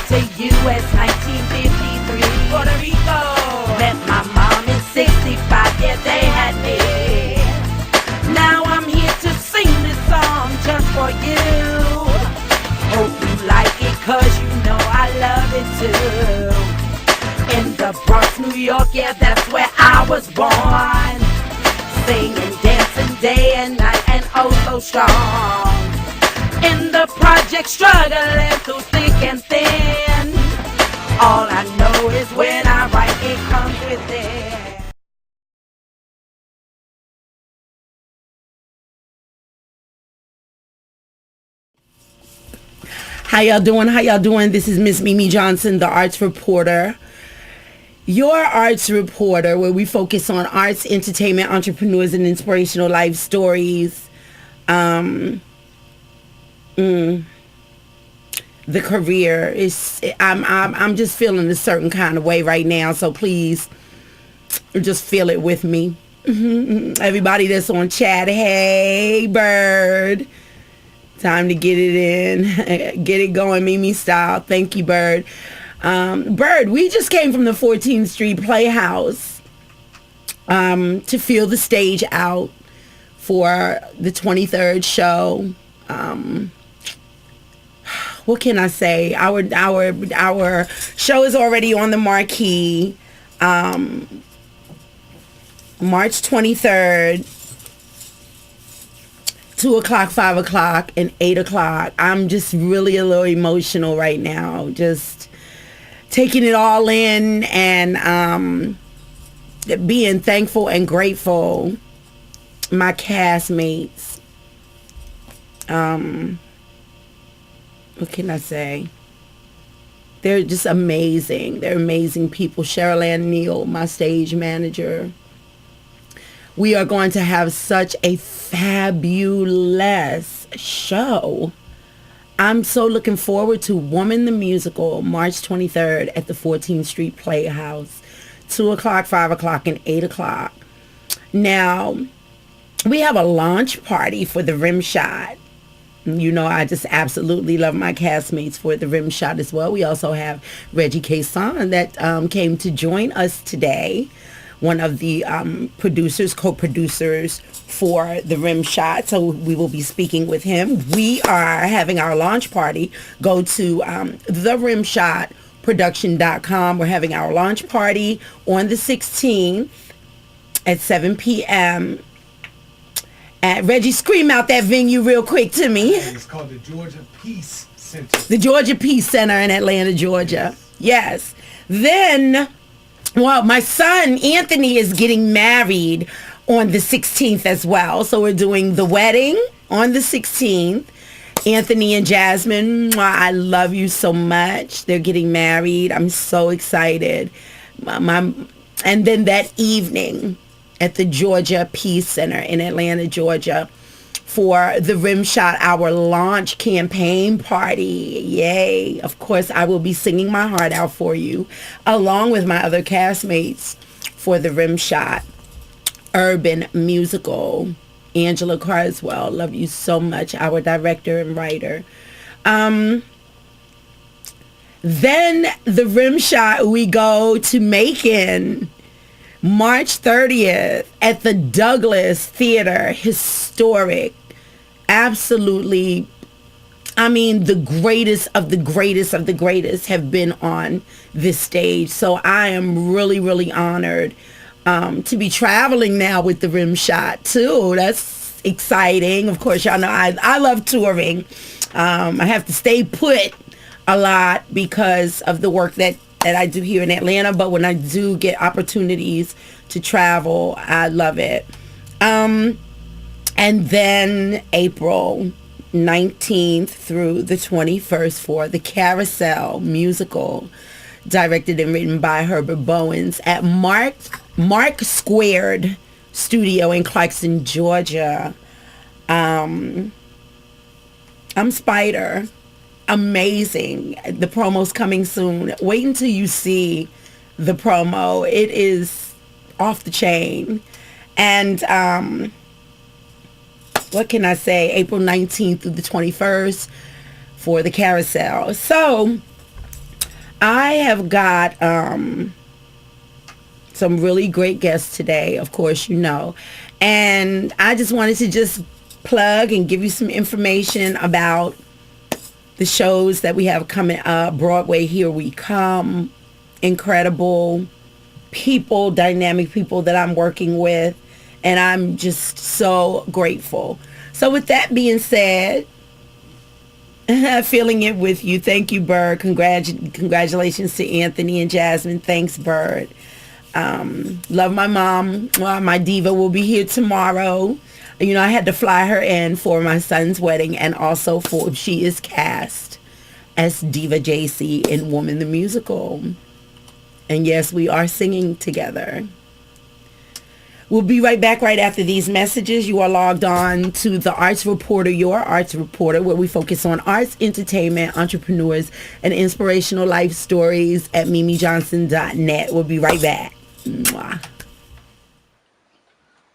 to U.S. 1953, Puerto Rico. Met my mom in 65, yeah, they had me. Now I'm here to sing this song just for you. Hope you like it, cause you know I love it too. In the Bronx, New York, yeah, that's where I was born. Singing, dancing day and night, and oh so strong. In the project, struggling through thick and thin. All I know is when I write, it comes within. How y'all doing? How y'all doing? This is Miss Mimi Johnson, the arts reporter. Your arts reporter, where we focus on arts, entertainment, entrepreneurs, and inspirational life stories. The career is, I'm just feeling a certain kind of way right now, so please just feel it with me. Everybody that's on chat, hey Bird, time to get it in, get it going Mimi style. Thank you, Bird. Bird, we just came from the 14th Street Playhouse to fill the stage out for the 23rd show. What can I say? Our show is already on the marquee. March 23rd, 2 o'clock, 5 o'clock, and 8 o'clock. I'm just really a little emotional right now. Just taking it all in and being thankful and grateful. My castmates. What can I say? They're just amazing. They're amazing people. Cheryl Ann Neal, my stage manager. We are going to have such a fabulous show. I'm so looking forward to Woman the Musical, March 23rd at the 14th Street Playhouse. 2 o'clock, 5 o'clock, and 8 o'clock. Now, we have a launch party for the Rim Shot. You know, I just absolutely love my castmates for the Rim Shot as well. We also have Reggie Kaysan that came to join us today. One of the co-producers for the Rim Shot. So we will be speaking with him. We are having our launch party. Go to therimshotproduction.com. We're having our launch party on the 16th at 7 p.m. Reggie, scream out that venue real quick to me. It's called the Georgia Peace Center. The Georgia Peace Center in Atlanta, Georgia. Yes. Then, well, my son, Anthony, is getting married on the 16th as well. So we're doing the wedding on the 16th. Anthony and Jasmine, I love you so much. They're getting married. I'm so excited. And then that evening at the Georgia Peace Center in Atlanta, Georgia, for the Rim Shot, our launch campaign party. Yay. Of course, I will be singing my heart out for you, along with my other castmates for the Rim Shot urban musical. Angela Carswell, love you so much, our director and writer. Then the Rim Shot, we go to Macon, March 30th at the Douglas Theater. Historic. Absolutely. I mean, the greatest of the greatest of the greatest have been on this stage. So I am really, really honored to be traveling now with the Rim Shot too. That's exciting. Of course, y'all know I love touring. I have to stay put a lot because of the work that I do here in Atlanta, but when I do get opportunities to travel, I love it. And then April 19th through the 21st for the Carousel musical, directed and written by Herbert Bowens at Mark Squared Studio in Clarkson, Georgia. I'm Spider. Amazing. The promo's coming soon. Wait until you see the promo. It is off the chain. And what can I say? April 19th through the 21st, for the carousel. So I have got some really great guests today, of course, and I just wanted to just plug and give you some information about the shows that we have coming up. Broadway, Here We Come, incredible people, dynamic people that I'm working with, and I'm just so grateful. So with that being said, feeling it with you. Thank you, Bird. Congratulations to Anthony and Jasmine. Thanks, Bird. Love my mom. My diva will be here tomorrow. I had to fly her in for my son's wedding, and also for she is cast as Diva JC in Woman the Musical. And yes, we are singing together. We'll be right back right after these messages. You are logged on to The Arts Reporter, Your Arts Reporter, where we focus on arts, entertainment, entrepreneurs, and inspirational life stories at mimijohnson.net. We'll be right back. Mwah.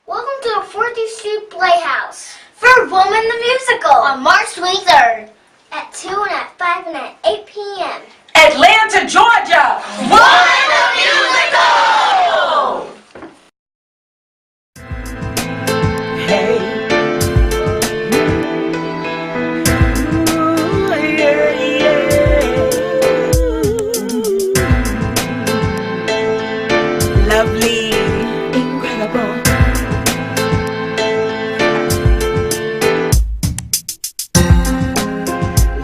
Welcome to the 40th Street Playhouse for Woman the Musical on March 23rd at 2 and at 5 and at 8 p.m. Atlanta, Georgia. Woman the Musical! Hey. Ooh, yeah, yeah. Lovely, incredible.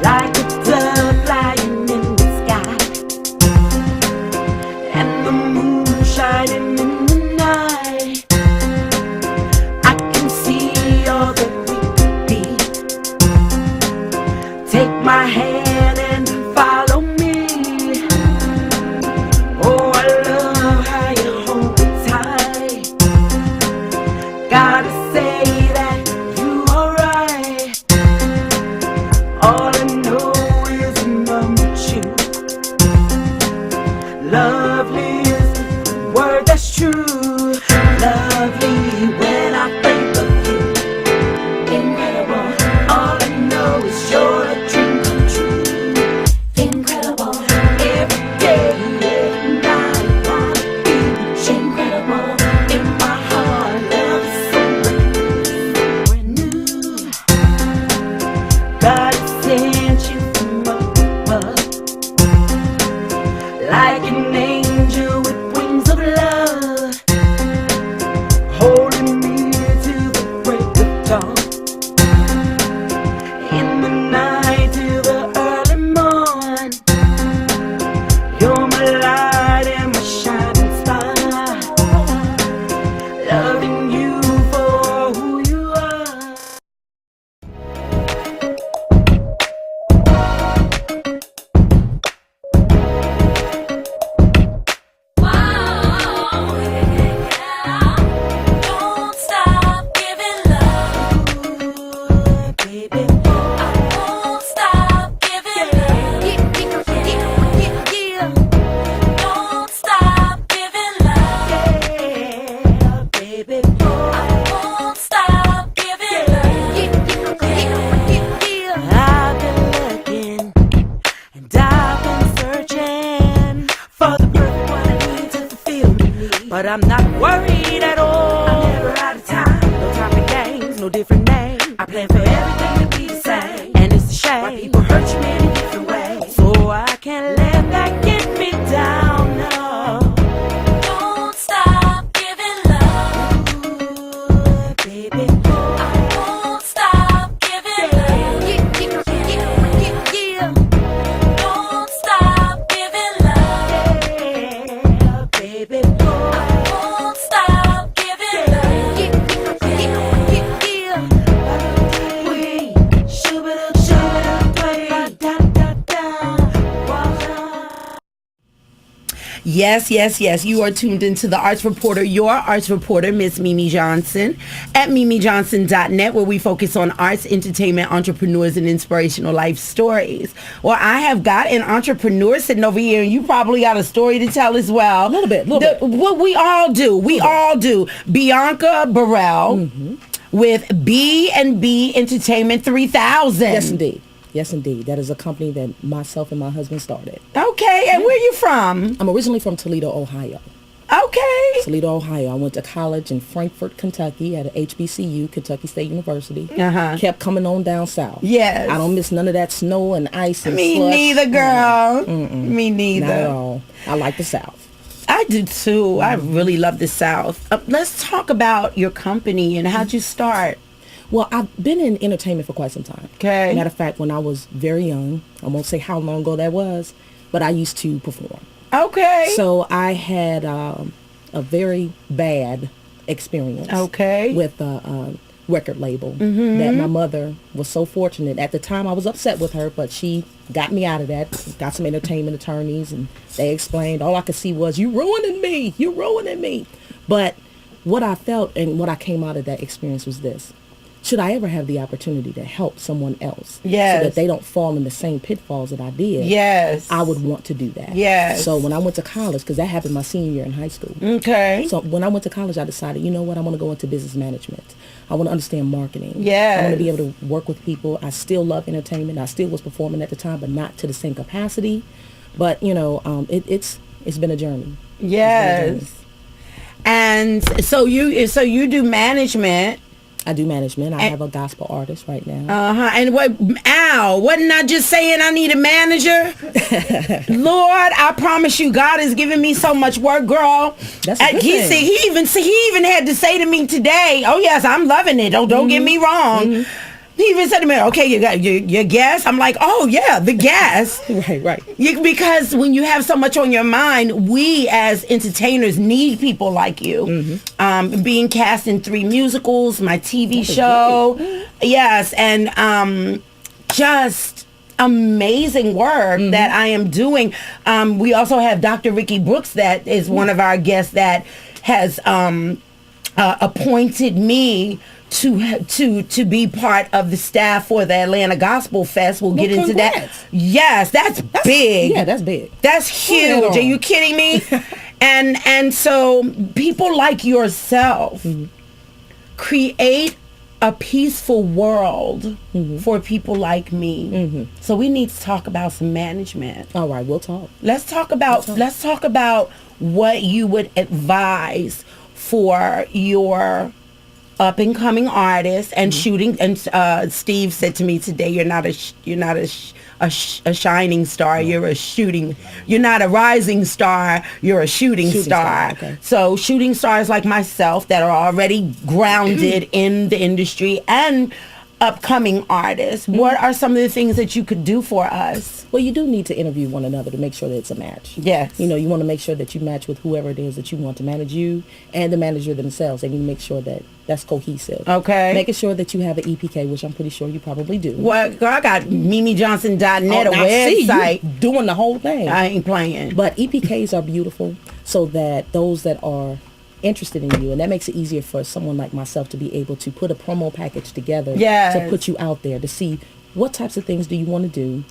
Like a dove flying in the sky, and the moon shining in the night. I can see all that we could be. Take my hand and follow me. Oh, I love how you hold me tight. Gotta say that you are right. All I know is I'm with you. Lovely is the word that's true. Lovely when I think of you. Incredible. All I know is you're a dream come true. Incredible. Every day, every night, I wanna be with you. Incredible. In my heart, love is so brand new. God sent you from above, like an angel with wings of love, holding me till the break of dawn. In the night till the early morn, you're my light and my shining star. Loving you for who you are. Don't stop giving love. Baby, Won't stop giving love. Don't stop giving love. yeah, baby, Won't stop giving love. I've been looking and I've been searching for the perfect one I need to fulfill me. But I'm not worried at all. I'm never out of time. No time for games, no different names. I plan for everything to be the same. And it's a shame why people hurt you in different ways. So I can't let that get me down, no. Don't stop giving love. Ooh, baby, Won't stop giving love. Don't stop giving love. yeah, baby, Won't stop giving love. Yes, yes, yes. You are tuned into the Arts Reporter, your Arts Reporter, Miss Mimi Johnson, at mimijohnson.net, where we focus on arts, entertainment, entrepreneurs, and inspirational life stories. Well, I have got an entrepreneur sitting over here, and you probably got a story to tell as well. A little bit. What we all do. We all do. Bianca Burrell with B&B Entertainment 3000. Yes, indeed. Yes, indeed. That is a company that myself and my husband started. Okay, and where you from? I'm originally from Toledo, Ohio. Okay. Toledo, Ohio. I went to college in Frankfort, Kentucky at a HBCU, Kentucky State University. Uh-huh. Kept coming on down south. Yes. I don't miss none of that snow and ice and Me slush. neither, girl. Me neither. Not at all. I like the South. I do too. I really love the South. Let's talk about your company and how'd you start? Well, I've been in entertainment for quite some time. Okay. Matter of fact, when I was very young, I won't say how long ago that was, but I used to perform. Okay. So I had a very bad experience Okay. with a record label that my mother was so fortunate. At the time, I was upset with her, but she got me out of that, got some entertainment attorneys, and they explained. All I could see was, you ruining me. You're ruining me. But what I felt and what I came out of that experience was this. Should I ever have the opportunity to help someone else Yes. so that they don't fall in the same pitfalls that I did, Yes. I would want to do that. Yes. So when I went to college, because that happened my senior year in high school. Okay. So when I went to college, I decided, you know what, I want to go into business management. I want to understand marketing. Yes. I want to be able to work with people. I still love entertainment. I still was performing at the time, but not to the same capacity. But, you know, it's been a journey. Yes. And so you do management. I do management. I have a gospel artist right now. Uh-huh. And wasn't I just saying I need a manager? Lord, I promise you, God has given me so much work, girl. That's a good he thing. said, he even had to say to me today, oh yes, I'm loving it. Don't get me wrong. He even said to me, okay, you got your guest. I'm like, oh yeah, the guest. Right. Because when you have so much on your mind, we as entertainers need people like you. Being cast in 3 musicals, my TV show. Yes, and just amazing work that I am doing. We also have Dr. Ricky Brooks that is one of our guests that has appointed me to be part of the staff for the Atlanta Gospel Fest. We'll get into that. Congrats. Yes, that's big. Yeah, that's big. That's huge. Are you kidding me? and so people like yourself create a peaceful world for people like me. So we need to talk about some management. All right, we'll talk. Let's talk about what you would advise for your up and coming artists and shooting. And Steve said to me today, you're not a shining star. You're not a rising star. You're a shooting star. Okay. So shooting stars like myself that are already grounded in the industry and upcoming artists, what are some of the things that you could do for us? Well, you do need to interview one another to make sure that it's a match. Yes. You know, you want to make sure that you match with whoever it is that you want to manage you and the manager themselves. And you make sure that that's cohesive. Okay. Making sure that you have an EPK, which I'm pretty sure you probably do. Well, girl, I got MimiJohnson.net, a now, see, website. you doing the whole thing. I ain't playing. But EPKs are beautiful so that those that are interested in you, and that makes it easier for someone like myself to be able to put a promo package together to put you out there to see what types of things do you want to do,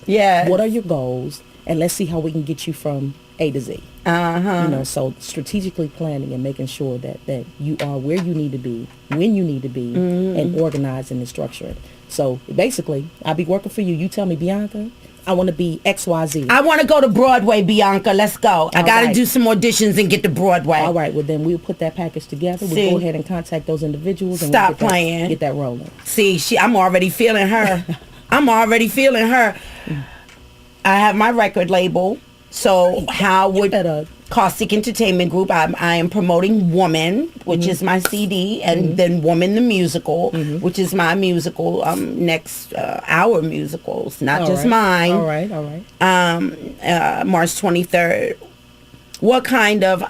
what are your goals, and let's see how we can get you from A to Z. You know, so strategically planning and making sure that you are where you need to be, when you need to be, and organizing and structuring. So basically, I'll be working for you. You tell me, Bianca, I want to be XYZ. I want to go to Broadway, Bianca. Let's go. I got to do some auditions and get to Broadway. All right. Well, then we'll put that package together. We'll go ahead and contact those individuals and Stop playing. Get that rolling. See, I'm already feeling her. I have my record label. So how would Caustic Entertainment Group, I am promoting Woman, which is my CD, and then Woman the Musical, which is my musical, next, our musicals, not just mine. All right. March 23rd. What kind of,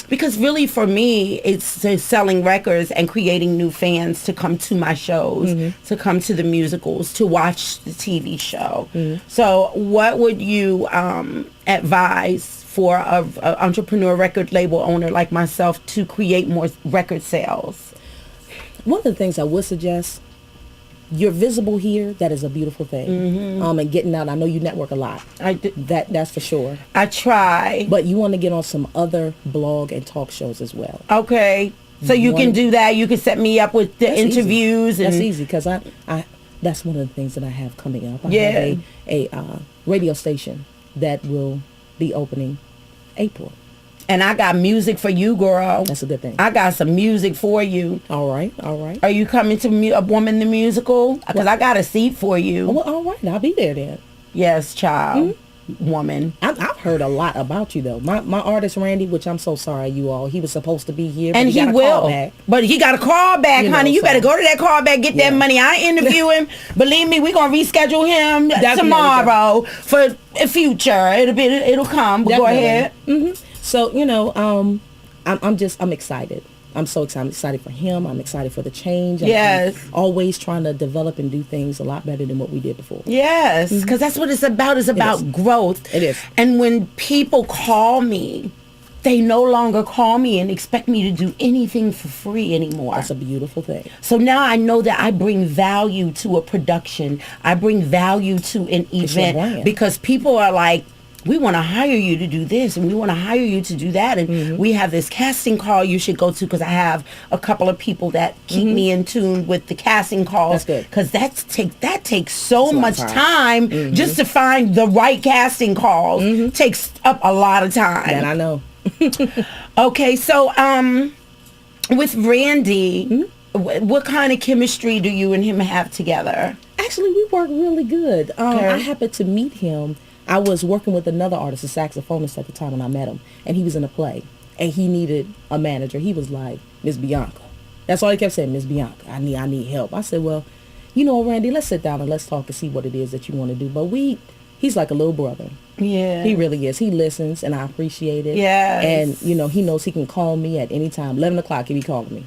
because really for me, it's selling records and creating new fans to come to my shows, to come to the musicals, to watch the TV show. So what would you advise for an entrepreneur record label owner like myself to create more record sales? One of the things I would suggest, you're visible here. That is a beautiful thing. And getting out. I know you network a lot. That's for sure. I try. But you want to get on some other blog and talk shows as well. Okay. So you can do that. You can set me up with the interviews. That's easy because I That's one of the things that I have coming up. I Yeah. have a radio station that will be opening April. And I got music for you, girl. That's a good thing. I got some music for you. All right, all right. Are you coming to A Woman the Musical? Because I got a seat for you. Oh, well, all right, I'll be there then. Yes, child. Woman. I've heard a lot about you though. My artist Randy, which I'm so sorry, you all. He was supposed to be here, but And he got a will. call back. But he got a call back, You know, honey. You so- better go to that call back, get that money. I interview him. Believe me, we're going to reschedule him Definitely. tomorrow for a future. It'll come. But go ahead. So I'm excited. I'm so excited. I'm excited for him. I'm excited for the change. Yes. I'm always trying to develop and do things a lot better than what we did before. Yes, because that's what it's about. It's about growth. It is. And when people call me, they no longer call me and expect me to do anything for free anymore. That's a beautiful thing. So now I know that I bring value to a production. I bring value to an It's your event brand. because people are like, we want to hire you to do this and we want to hire you to do that. And we have this casting call you should go to because I have a couple of people that keep me in tune with the casting calls. That's good. Because that takes so a lot much of time just to find the right casting calls. Takes up a lot of time. And I know. Okay, so with Randy, what kind of chemistry do you and him have together? Actually, we work really good. Okay. I happened to meet him. I was working with another artist, a saxophonist at the time when I met him, and he was in a play, and he needed a manager. He was like, Miss Bianca. That's all he kept saying, Miss Bianca, I need help. I said, well, Randy, let's sit down and let's talk and see what it is that you want to do. But he's like a little brother. Yeah. He really is. He listens, and I appreciate it. Yes. And, he knows he can call me at any time. 11 o'clock, he'll be calling me.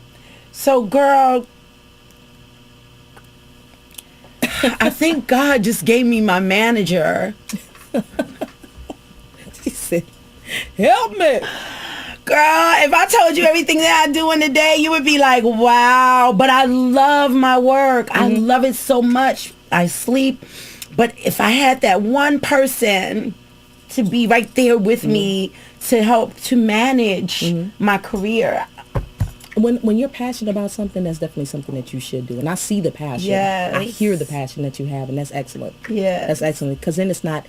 So, girl, I think God just gave me my manager. She said, help me. Girl, if I told you everything that I do in the day, you would be like, wow. But I love my work. I love it so much. I sleep. But if I had that one person to be right there with me to help to manage my career. When you're passionate about something, that's definitely something that you should do. And I see the passion. Yes. I hear the passion that you have, and that's excellent. Yes. That's excellent. Because then it's not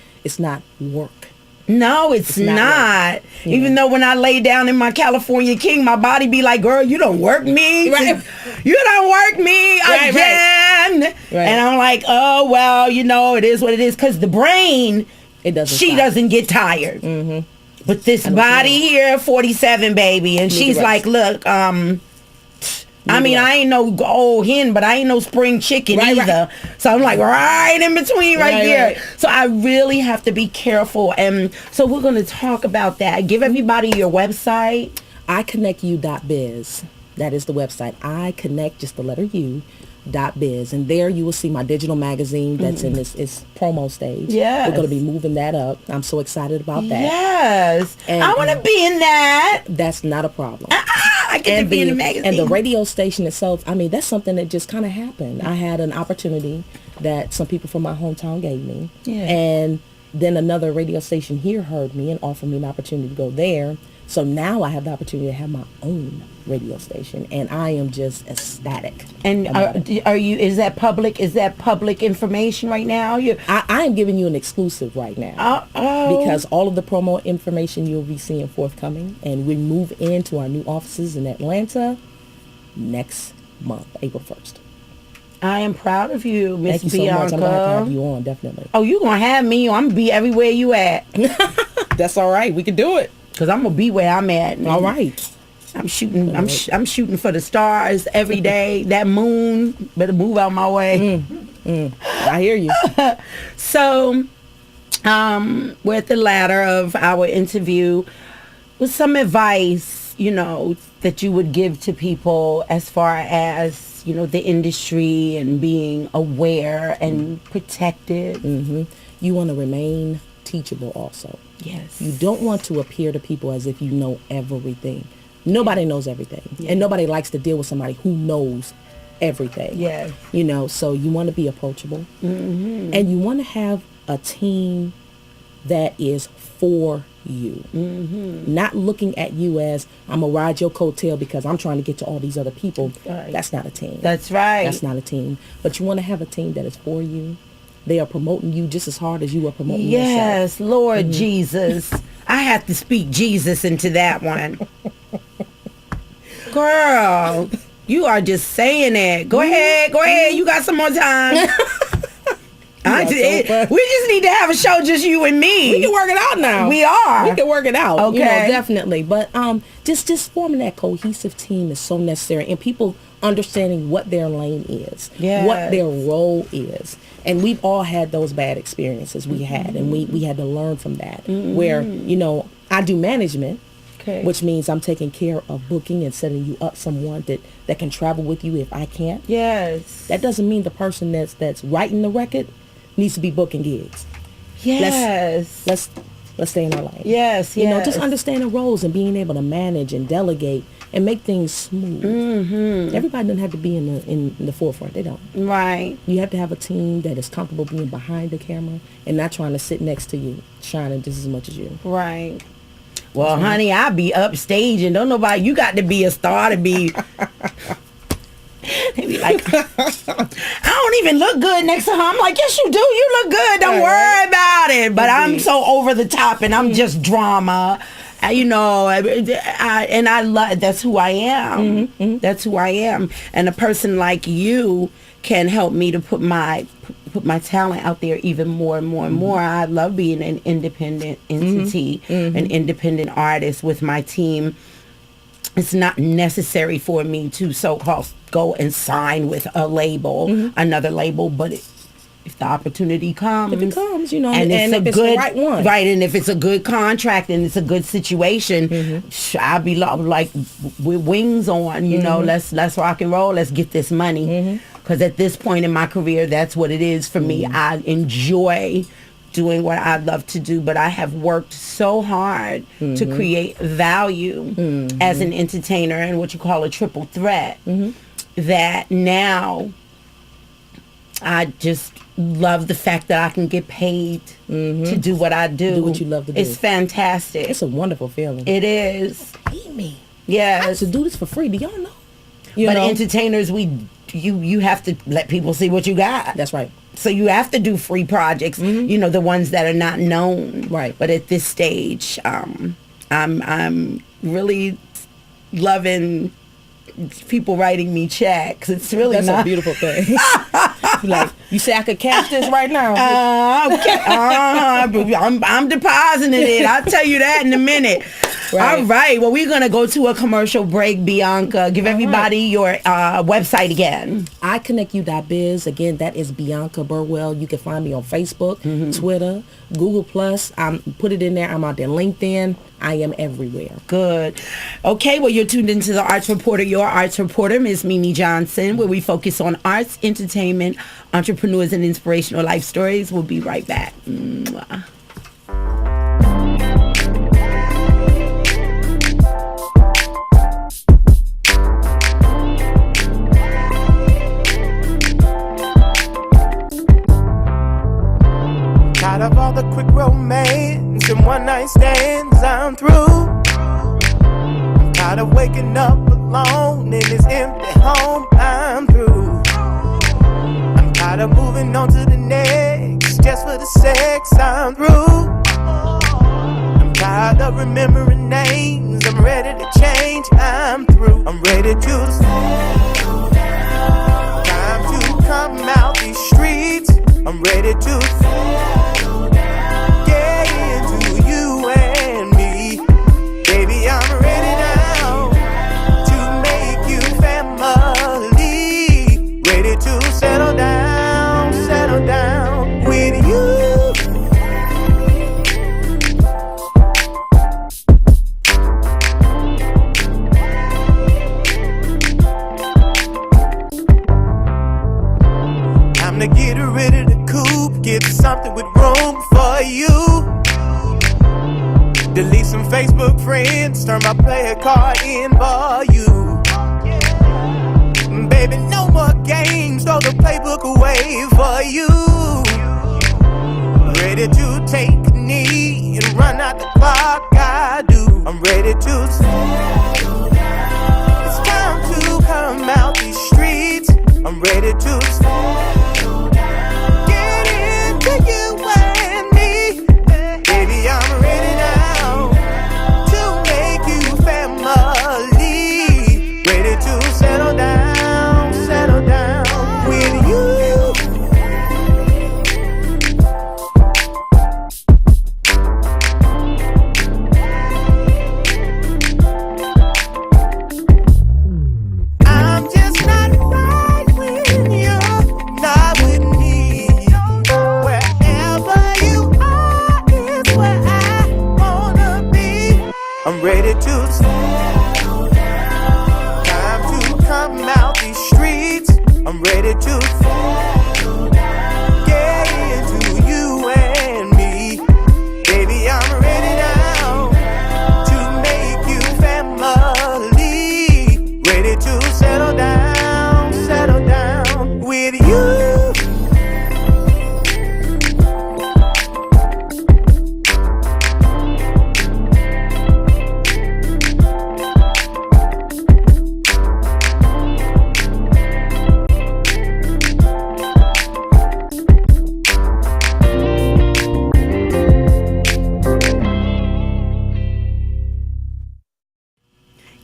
work. No, it's not. Even though when I lay down in my California King, my body be like, girl, you don't work me. Right. You don't work me again. Right. And I'm like, oh, well, it is what it is. Because the brain, She doesn't get tired. But this body here, 47, baby. And she's like, look, I ain't no old hen, but I ain't no spring chicken either. So I'm like right in between right there. Right. So I really have to be careful. And so we're going to talk about that. Give everybody your website. iConnectU.biz. That is the website. iConnect, just the letter U, .biz. And there you will see my digital magazine that's in this promo stage. Yes. We're going to be moving that up. I'm so excited about that. Yes. And, I want to be in that. That's not a problem. I get to be in the magazine. And the radio station itself, that's something that just kind of happened. I had an opportunity that some people from my hometown gave me. Yeah. And then another radio station here heard me and offered me an opportunity to go there. So now I have the opportunity to have my own radio station, and I am just ecstatic. And is that public? Is that public information right now? I am giving you an exclusive right now because all of the promo information you'll be seeing forthcoming, and we move into our new offices in Atlanta next month, April 1st. I am proud of you, Miss Thank you so Bianca. much. I'm going to have you on, definitely. Oh, you going to have me. I'm going to be everywhere you at. That's all right. We can do it. Because I'm going to be where I'm at. All right. I'm shooting. I'm shooting for the stars every day. That moon better move out my way. I hear you. So, we're at the latter of our interview. With some advice, that you would give to people as far as the industry and being aware and protected. You want to remain teachable also. Yes. You don't want to appear to people as if you know everything. Nobody knows everything. Yeah. And nobody likes to deal with somebody who knows everything. Yeah. So you want to be approachable. And you want to have a team that is for you. Not looking at you as, I'm going to ride your coattail because I'm trying to get to all these other people. Right. That's not a team. That's right. That's not a team. But you want to have a team that is for you. They are promoting you just as hard as you are promoting yourself. Yes, Lord Jesus. I have to speak Jesus into that one. Girl, you are just saying it. Go ahead. You got some more time. We just need to have a show, just you and me. We can work it out now. We are. We can work it out. Okay. Definitely. But just forming that cohesive team is so necessary, and people understanding what their lane is, what their role is. And we've all had those bad experiences we had, and we had to learn from that. Where, I do management, which means I'm taking care of booking and setting you up someone that can travel with you if I can't. Yes. That doesn't mean the person that's writing the record needs to be booking gigs. Yes. Let's stay in our lane. Yes. Just understanding roles and being able to manage and delegate and make things smooth. Everybody doesn't have to be in the forefront. They don't. Right. You have to have a team that is comfortable being behind the camera and not trying to sit next to you, shining just as much as you. Right. Well, honey, I be upstage and don't nobody, you got to be a star to be. They be like, I don't even look good next to her. I'm like, yes, you do. You look good. Don't worry about it. But I'm so over the top and I'm just drama. And I love, that's who I am. That's who I am. And a person like you can help me to put my talent out there even more and more and more. I love being an independent entity, an independent artist with my team. It's not necessary for me to so-called go and sign with a label, another label, but if the opportunity comes, and if it's the right one, right, and if it's a good contract and it's a good situation, I'll be like with wings on, let's rock and roll, let's get this money, because at this point in my career, that's what it is for me. I enjoy doing what I love to do, but I have worked so hard to create value as an entertainer and what you call a triple threat, that now I just love the fact that I can get paid to do what I do. Do what you love to do. It's fantastic. It's a wonderful feeling. It is. Pay me. Yes. I used to do this for free. Do y'all know? But entertainers, you have to let people see what you got. That's right. So you have to do free projects, the ones that are not known. Right. But at this stage, I'm really loving people writing me checks. It's really That's a beautiful thing. Like, you say I could cash this right now? I'm depositing it. I'll tell you that in a minute. Right. All right. Well, we're going to go to a commercial break, Bianca. Give everybody your website again. iConnectYou.biz. Again, that is Bianca Burwell. You can find me on Facebook, Twitter, Google+. Put it in there. I'm out there. LinkedIn. I am everywhere. Good. Okay, well, you're tuned into the Arts Reporter, your Arts Reporter, Ms. Mimi Johnson, where we focus on arts, entertainment, entrepreneurs, and inspirational life stories. We'll be right back. Mwah. Tired of all the quick romance and one night stands, I'm through. I'm tired of waking up alone in this empty home, I'm through. I'm tired of moving on to the next just for the sex, I'm through. I'm tired of remembering names, I'm ready to change, I'm through. I'm ready to slow down. Time to come out these streets, I'm ready to settle down. Get into you and me. Baby, I'm ready now to make you family. Ready to settle down with you. Time to get rid of the coupe, get something with room for you. Delete some Facebook friends, turn my player card in for you. Baby, no more games, throw the playbook away for you. Ready to take a knee and run out ready to settle down. It's time to come out these streets. I'm ready to settle down. Get into you and me. Baby, I'm ready now to make you family. Ready to settle down with you. I'm just not right when you're not with me. Wherever you are is where I wanna be. I'm ready to settle down. Time to come out these streets. I'm ready to settle down. Get into you and me. Baby, I'm ready now to make you family. Ready to settle down with you.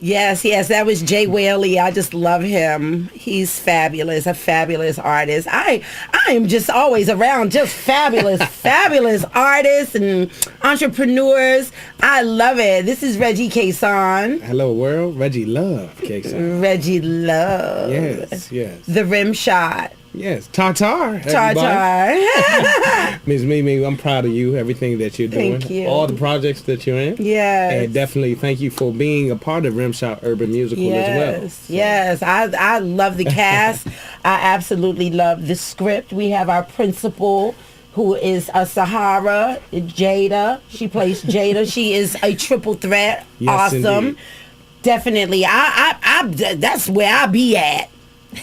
Yes, that was Jay Whaley. I just love him. He's fabulous, a fabulous artist. I am just always around just fabulous, fabulous artists and entrepreneurs. I love it. This is Reggie Kason. Hello, world. Reggie Love Kason. Reggie Love. Yes. The Rim Shot. Yes, Tartar. Ms. Mimi, I'm proud of you, everything that you're doing. Thank you. All the projects that you're in. Yes. And definitely thank you for being a part of Rimshot Urban Musical as well. So. Yes, I love the cast. I absolutely love the script. We have our principal, who is a Sahara, Jada. She plays Jada. She is a triple threat. Yes, awesome. Indeed. Definitely. I that's where I be at.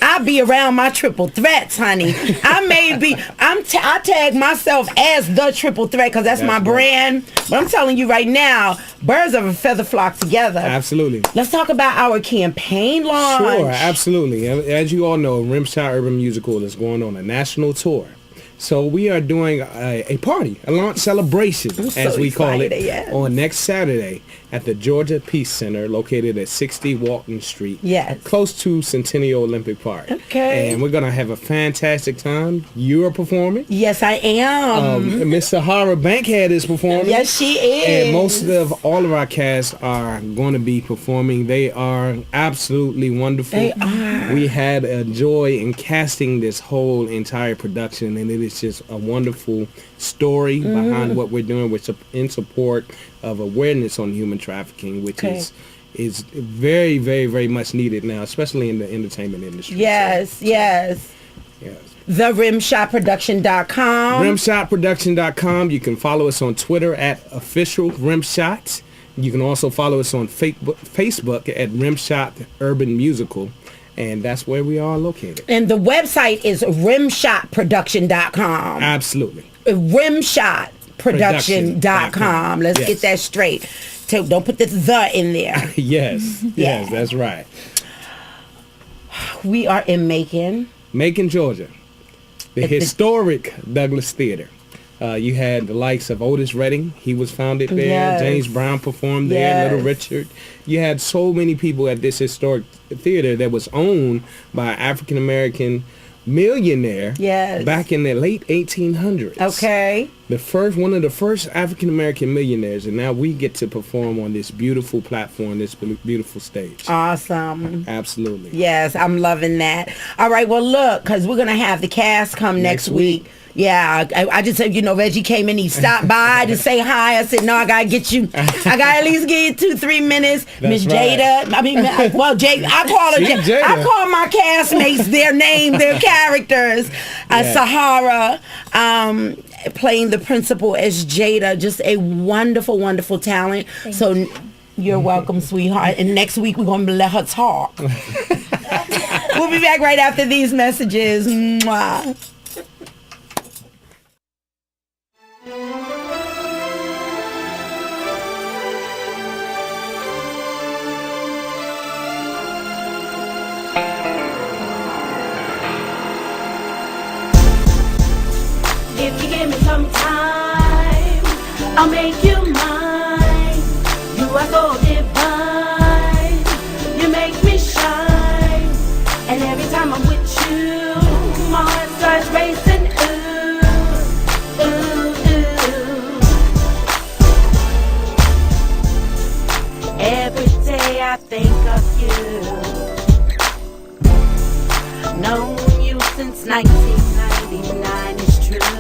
I be around my triple threats, honey. I tag myself as the triple threat because that's my brand. But I'm telling you right now, birds of a feather flock together. Absolutely. Let's talk about our campaign launch. Sure, absolutely. As you all know, Rimshot Urban Musical is going on a national tour. So we are doing a party, a launch celebration, as we call it, yes. on next Saturday at the Georgia Peace Center, located at 60 Walton Street, yes, close to Centennial Olympic Park. Okay. And we're going to have a fantastic time. You are performing. Yes, I am. Miss Sahara Bankhead is performing. Yes, she is. And most of all of our cast are going to be performing. They are absolutely wonderful. They are. We had a joy in casting this whole entire production, and it is just a wonderful story behind what we're doing, which in support of awareness on human trafficking, which is very, very, very much needed now, especially in the entertainment industry. Yes. The rimshotproduction.com. Rimshotproduction.com. You can follow us on Twitter at official Rimshot. You can also follow us on Facebook at Rimshot Urban Musical. And that's where we are located. And the website is rimshotproduction.com. Absolutely. Rimshotproduction.com. Let's get that straight. So don't put the in there. Yes, that's right. We are in Macon, Georgia. The historic Douglas Theater. You had the likes of Otis Redding. He was founded there. Yes. James Brown performed there. Yes. Little Richard. You had so many people at this historic theater that was owned by an African-American millionaire back in the late 1800s. Okay. One of the first African-American millionaires, and now we get to perform on this beautiful platform, this beautiful stage. Awesome. Absolutely. Yes, I'm loving that. All right, well, look, because we're going to have the cast come next week. Yeah, I just said, Reggie came in, he stopped by to say hi. I said, no, I got to get you. I got to at least get you 2-3 minutes. Miss Jada. I mean, well, Jada, I call her Jada. I call my castmates their name, their characters. Sahara, playing the principal as Jada. Just a wonderful, wonderful talent. You're welcome, sweetheart. And next week, we're going to let her talk. We'll be back right after these messages. Mwah. make you mine. You are so divine. You make me shine. And every time I'm with you, my heart starts racing. Ooh, ooh, ooh. Every day I think of you. Known you since 1999 is true.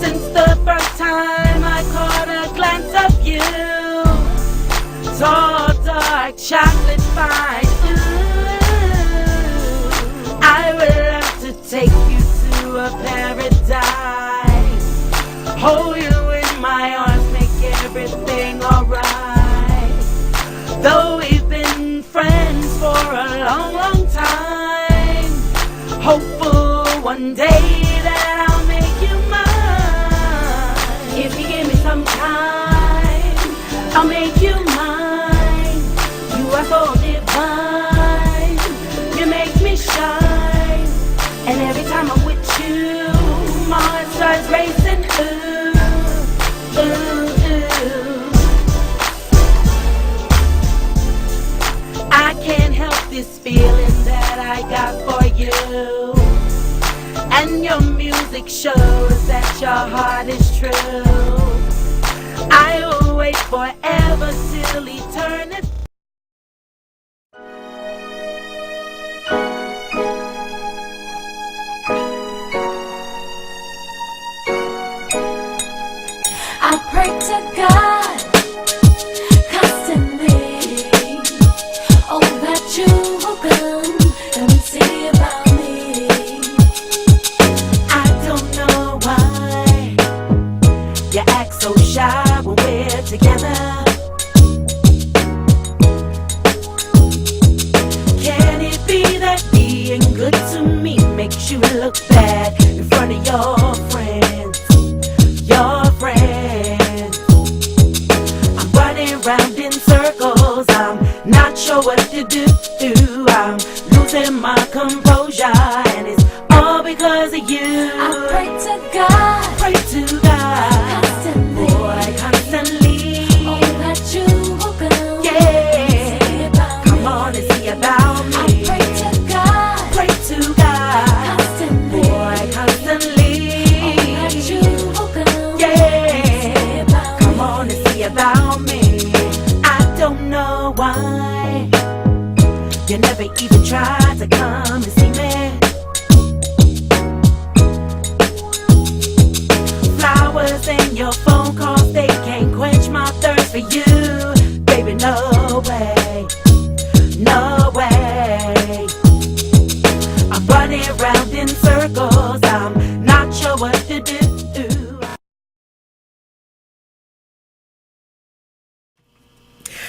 Since the first time I caught a glance of you. Tall, dark, chocolate fine. Ooh, I would love to take you to a paradise. Hold you in my arms, make everything alright. Though we've been friends for a long, long time, hopeful one day that I'll make you mine. If you give me some time, I'll make you mine. You are so divine. You make me shine. And every time I'm with you, my heart starts racing. Ooh, ooh, ooh. I can't help this feeling that I got for you. And your music shows that your heart is true. I will wait forever till eternity. I pray to God constantly, oh, that you will come and see about me. I don't know why you act so shy when we're together. Can it be that being good to me makes you look bad in front of your friends? Your friends. I'm running round in circles. I'm not sure what to do. I'm losing my composure, and it's all because of you. I pray to God Pray to God, constantly, boy, constantly. oh, that you will come Yeah, and see about come me. on and see about I me. pray to God Pray to God, constantly, boy, constantly. oh, that you will come Yeah, and see about come me. on and see about me. I don't know why you never even tried to come and see me. Flowers and your phone calls, they can't quench my thirst for you. Baby, no way, no way. I'm running around in circles, I'm not sure what to do.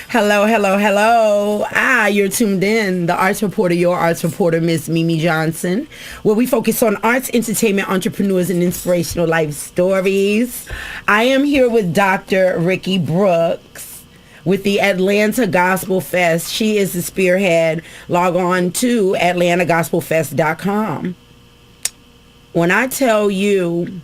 Hello, hello, hello. You're tuned in. The Arts Reporter, your Arts Reporter, Miss Mimi Johnson, where we focus on arts, entertainment, entrepreneurs, and inspirational life stories. I am here with Dr. Ricky Brooks with the Atlanta Gospel Fest. She is the spearhead. Log on to atlantagospelfest.com. When I tell you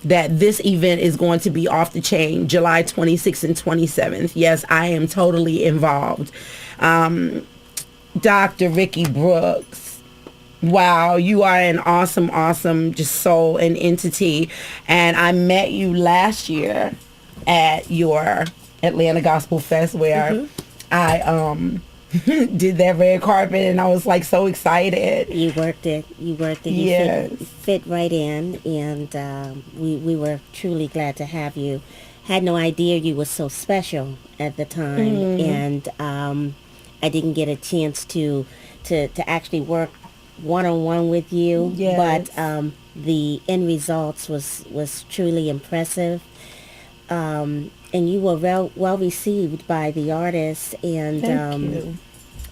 that this event is going to be off the chain, July 26th and 27th. Yes, I am totally involved. Dr. Ricky Brooks, wow, you are an awesome, awesome just soul and entity. And I met you last year at your Atlanta Gospel Fest where I did that red carpet, and I was like so excited. You worked it. Yes. You fit right in, and we were truly glad to have you. Had no idea you were so special at the time, and I didn't get a chance to actually work one-on-one with you. Yes. But the end results was truly impressive. And you were well received by the artists and Thank you.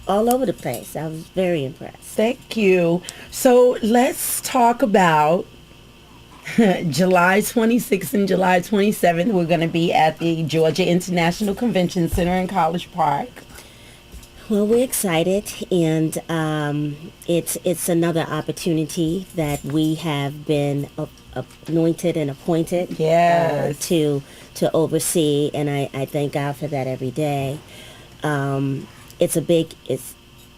all over the place. I was very impressed. Thank you. So let's talk about July 26th and July 27th. We're going to be at the Georgia International Convention Center in College Park. Well, we're excited, and it's another opportunity that we have been anointed and appointed to oversee, and I thank God for that every day. It's a big piece.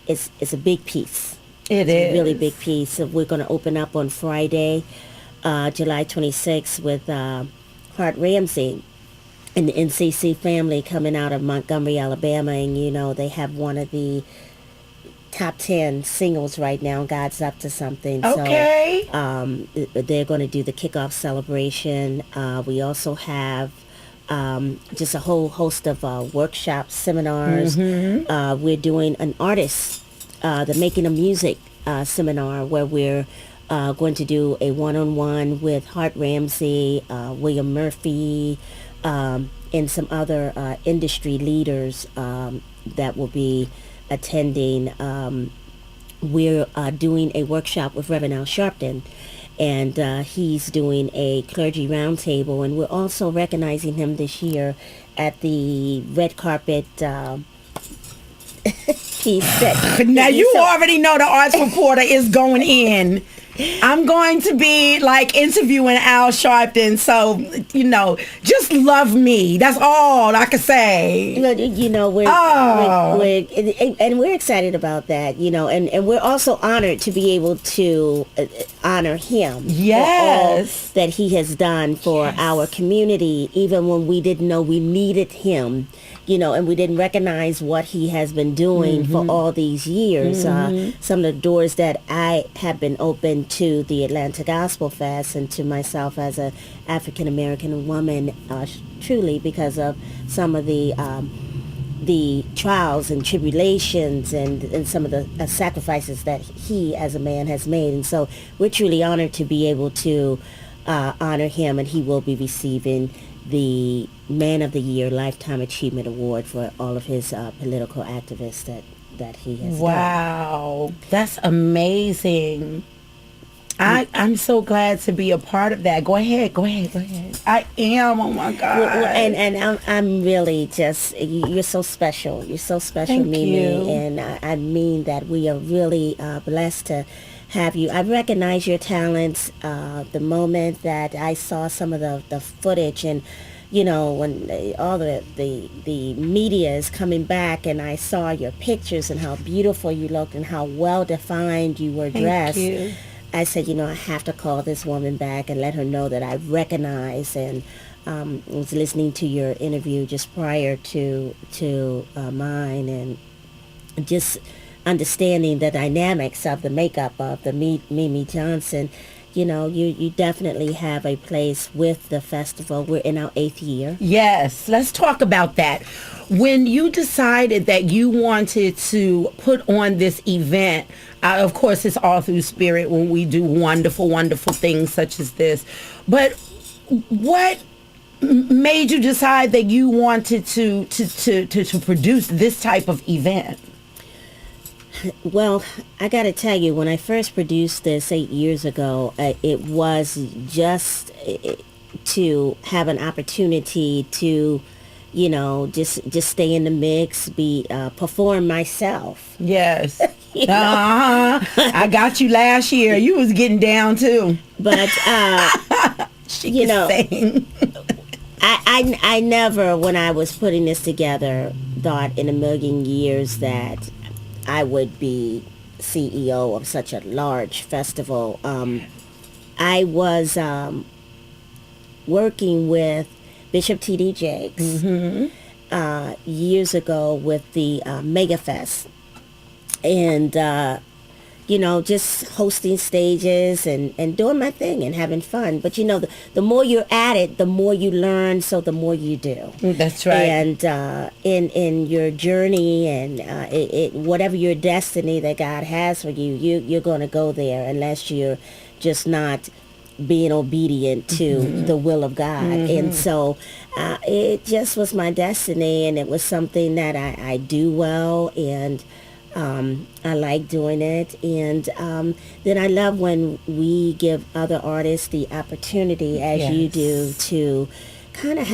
It's a really big piece. So we're going to open up on Friday, July 26th with Hart Ramsey and the NCC family coming out of Montgomery, Alabama, and they have one of the top 10 singles right now. God's up to something. Okay. So they're going to do the kickoff celebration. We also have just a whole host of workshops, seminars. We're doing an artist, the Making of Music seminar, where we're going to do a one-on-one with Hart Ramsey, William Murphy, and some other industry leaders that will be attending. We're doing a workshop with Reverend Al Sharpton, and he's doing a clergy roundtable, and we're also recognizing him this year at the red carpet piece. Now you already know the arts reporter is going in. I'm going to be like interviewing Al Sharpton, so just love me. That's all I can say. We're excited about that. And we're also honored to be able to honor him. Yes, for all that he has done for our community, even when we didn't know we needed him. And we didn't recognize what he has been doing for all these years. Some of the doors that I have been open to the Atlanta Gospel Fest and to myself as a African American woman, truly because of some of the trials and tribulations and some of the sacrifices that he as a man has made. And so we're truly honored to be able to honor him, and he will be receiving the Man of the Year Lifetime Achievement Award for all of his political activists that he has done. Wow, that's amazing. I'm so glad to be a part of that. Go ahead. I am. Oh my God. Well, and I'm really just, you're so special. You're so special, Thank Mimi. you. And I mean that we are really blessed to have you. I recognize your talents the moment that I saw some of the footage, and when all the media is coming back, and I saw your pictures and how beautiful you looked and how well defined you were dressed. Thank you. I said, I have to call this woman back and let her know that I recognize. And I was listening to your interview just prior to mine, and just understanding the dynamics of the makeup of the Mimi Johnson. You definitely have a place with the festival. We're in our 8th year. Yes, let's talk about that. When you decided that you wanted to put on this event, of course, it's all through spirit when we do wonderful, wonderful things such as this. But what made you decide that you wanted to produce this type of event? Well, I got to tell you, when I first produced this 8 years ago, it was just to have an opportunity to, just stay in the mix, perform myself. Yes. I got you last year. You was getting down too. But I never, when I was putting this together, thought in a million years that I would be CEO of such a large festival. I was working with Bishop T.D. Jakes years ago with the Mega Fest, and just hosting stages and doing my thing and having fun. But the more you're at it, the more you learn, so the more you do. That's right. And in your journey and whatever your destiny that God has for you, you're going to go there unless you're just not being obedient to the will of God. And so it just was my destiny, and it was something that I do well, and I like doing it. And then I love when we give other artists the opportunity, as you do, to kind of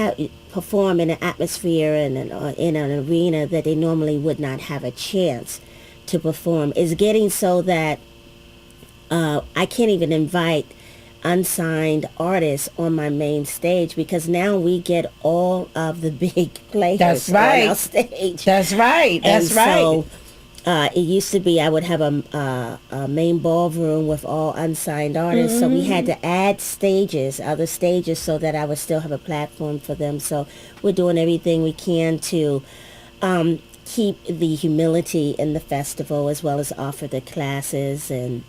perform in an atmosphere and in an arena that they normally would not have a chance to perform. It's getting so that I can't even invite unsigned artists on my main stage because now we get all of the big players on our stage. That's right. That's right. So it used to be I would have a main ballroom with all unsigned artists, so we had to add other stages, so that I would still have a platform for them. So we're doing everything we can to keep the humility in the festival, as well as offer the classes and,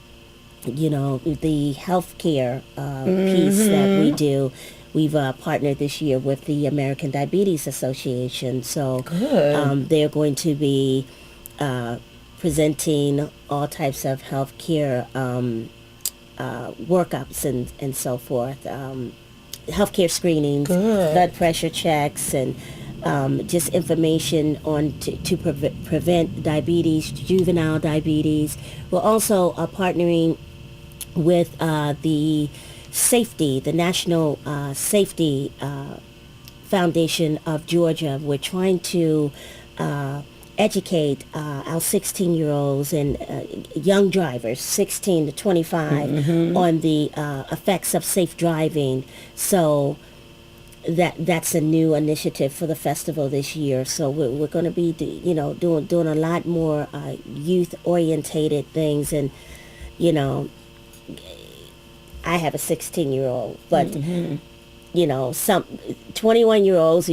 you know, the healthcare piece that we do. We've partnered this year with the American Diabetes Association, so they're going to be presenting all types of healthcare workups and so forth, healthcare screenings, blood pressure checks, and just information on to prevent diabetes, juvenile diabetes. We're also partnering with the National Safety Foundation of Georgia. We're trying to educate our 16-year-olds and young drivers, 16 to 25, on the effects of safe driving. So that's a new initiative for the festival this year. So we're going to be, doing a lot more youth-orientated things. And, you know, I have a 16-year-old, but some 21-year-olds,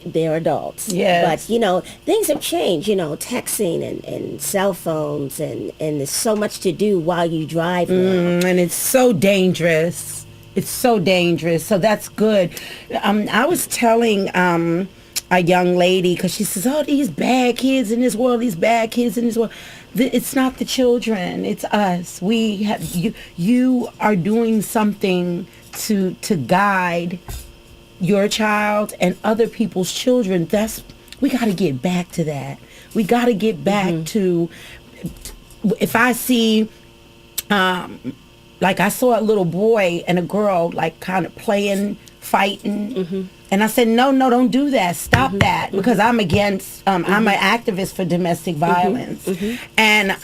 they're adults. Yes. But, things have changed, texting and cell phones, and there's so much to do while you drive now. And it's so dangerous. It's so dangerous. So that's good. I was telling a young lady, because she says, oh, these bad kids in this world, It's not the children. It's us. We have you are doing something to guide your child and other people's children. We got to get back to that. We got to get back to, if I see, like I saw a little boy and a girl like kind of playing, fighting. And I said, no, don't do that. Stop that. Because I'm against, I'm an activist for domestic violence. And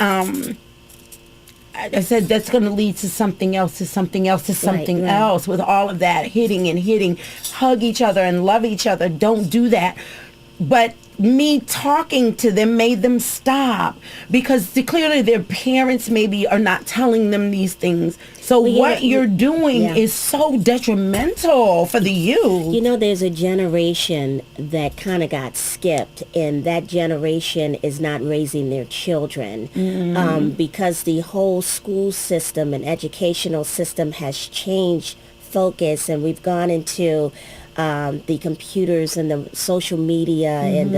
I said, that's going to lead to something else, else with all of that hitting. Hug each other and love each other. Don't do that. But me talking to them made them stop, because clearly their parents maybe are not telling them these things. So what you're doing is so detrimental for the youth. There's a generation that kind of got skipped, and that generation is not raising their children because the whole school system and educational system has changed focus, and we've gone into the computers and the social media, and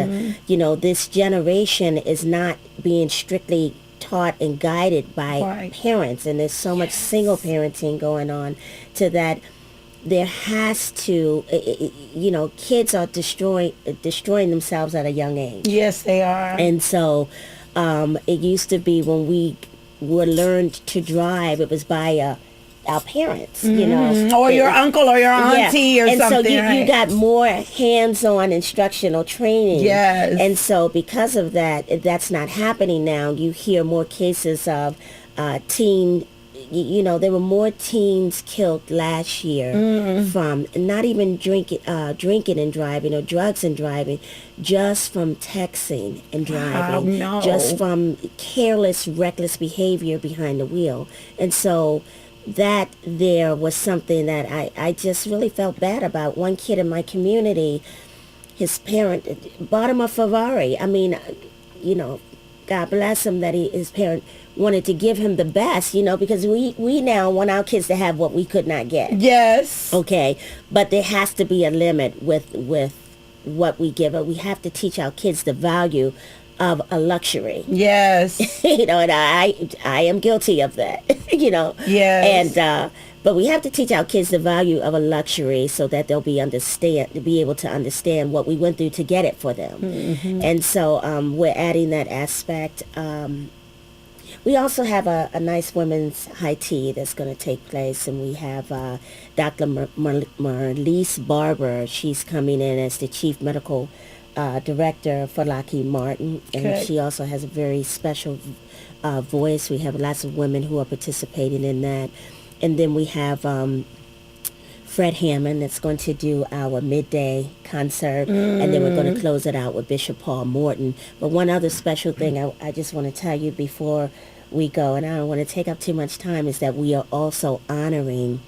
this generation is not being strictly taught and guided by parents, and there's so much single parenting going on, to that there has to, kids are destroying themselves at a young age. Yes, they are. And so it used to be when we were learned to drive, it was by our parents, or your uncle or your auntie or and something. And so you got more hands-on instructional training. Yes. And so because of that, that's not happening now. You hear more cases of there were more teens killed last year from not even drinking and driving, or drugs and driving, just from texting and driving, just from careless, reckless behavior behind the wheel. And so that there was something that I just really felt bad about. One kid in my community, his parent bought him a Ferrari. I mean, God bless him that his parent wanted to give him the best, because we now want our kids to have what we could not get. Yes. Okay. But there has to be a limit with what we give. We have to teach our kids the value of a luxury. Yes. And I am guilty of that, Yes. And but we have to teach our kids the value of a luxury, so that they'll be able to understand what we went through to get it for them. And so we're adding that aspect. We also have a nice women's high tea that's going to take place, and we have Dr. Marlise Barber. She's coming in as the chief medical director for Lockheed Martin, and she also has a very special voice. We have lots of women who are participating in that, and then we have Fred Hammond that's going to do our midday concert, and then we're going to close it out with Bishop Paul Morton. But one other special thing I just want to tell you before we go, and I don't want to take up too much time, is that we are also honoring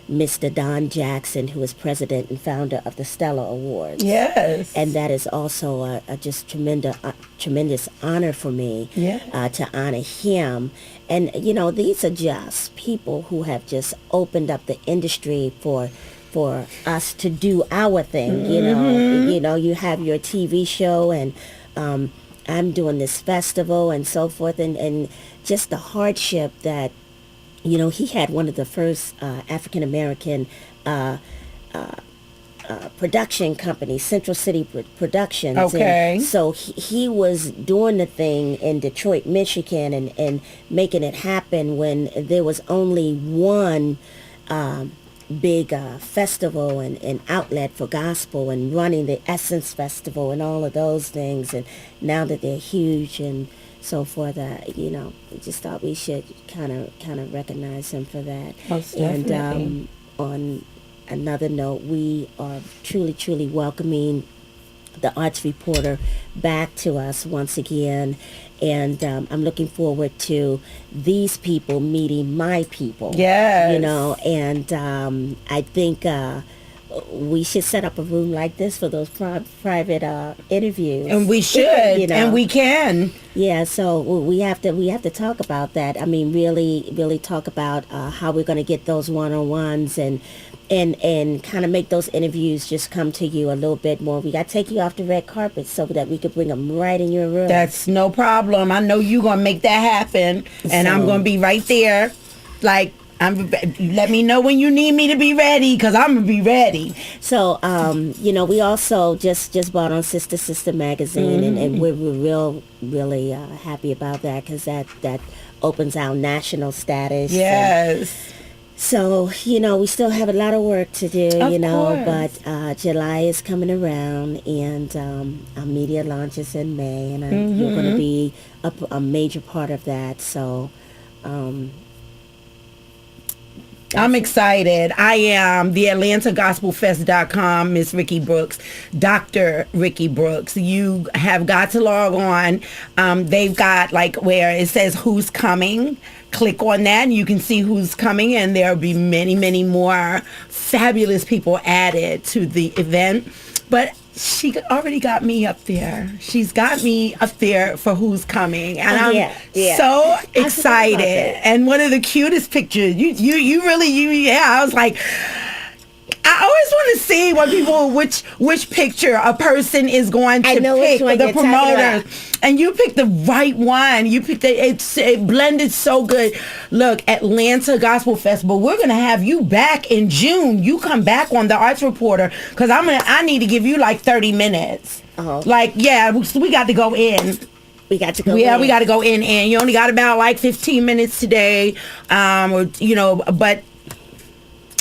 Mr. Don Jackson, who is president and founder of the Stella Awards. Yes. And that is also a just tremendous honor for me to honor him. And, you know, these are just people who have just opened up the industry for us to do our thing. You know, you have your TV show, and I'm doing this festival and so forth, and just the hardship that, you know, he had one of the first African American production companies, Central City Productions. Okay. And so he was doing the thing in Detroit, Michigan, and making it happen when there was only one big festival and outlet for gospel, and running the Essence Festival and all of those things. And now that they're huge and so forth, you know, we just thought we should kind of recognize him for that. Most and definitely. On another note, we are truly welcoming the arts reporter back to us once again, and I'm looking forward to these people meeting my people. Yes. You know, and I think we should set up a room like this for those private interviews. And we should, you know. and we can. Yeah, so we have to talk about that. I mean, really talk about how we're going to get those one-on-ones and kind of make those interviews just come to you a little bit more. We got to take you off the red carpet so that we could bring them right in your room. That's no problem. I know you're going to make that happen, and I'm going to be right there. Like, let me know when you need me to be ready, because I'm going to be ready. So, you know, we also just bought on Sister magazine, and we're really happy about that, because that opens our national status. Yes. So, you know, we still have a lot of work to do, Of you know, course. but July is coming around, and our media launches in May, and you're going to be a major part of that. So, I'm excited. I am. The AtlantaGospelFest.com, Miss Ricky Brooks, Dr. Ricky Brooks. You have got to log on. They've got like where it says who's coming. Click on that and you can see who's coming, and there'll be many more fabulous people added to the event. But she already got me up there. She's got me up there for who's coming, and I'm so excited. And one of the cutest pictures, you really, I was like, I always want to see what people, which picture a person is going to pick, the promoter. And you picked the right one. You picked it blended so good. Look, Atlanta Gospel Festival, we're going to have you back in June. You come back on the Arts Reporter, because I need to give you like 30 minutes. Like, yeah, we got to go in. We got to go in. We got to go in. And you only got about like 15 minutes today. But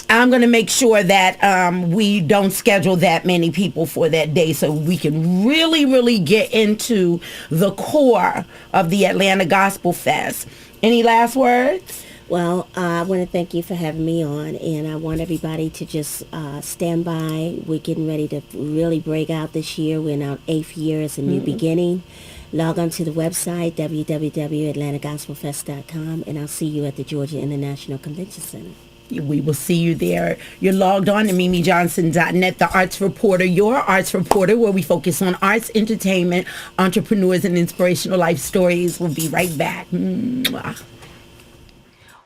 I'm going to make sure that we don't schedule that many people for that day, so we can really get into the core of the Atlanta Gospel Fest. Any last words? Well, I want to thank you for having me on, and I want everybody to just stand by. We're getting ready to really break out this year. We're in our 8th year as a new beginning. Log on to the website, www.atlantagospelfest.com, and I'll see you at the Georgia International Convention Center. We will see you there. You're logged on to MimiJohnson.net, the Arts Reporter, your Arts Reporter, where we focus on arts, entertainment, entrepreneurs, and inspirational life stories. We'll be right back. Mwah.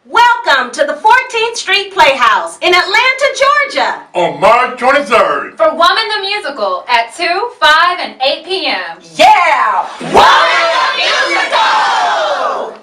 Welcome to the 14th Street Playhouse in Atlanta, Georgia. On March 23rd. For Woman the Musical at 2, 5, and 8 p.m. Yeah! Woman the Musical!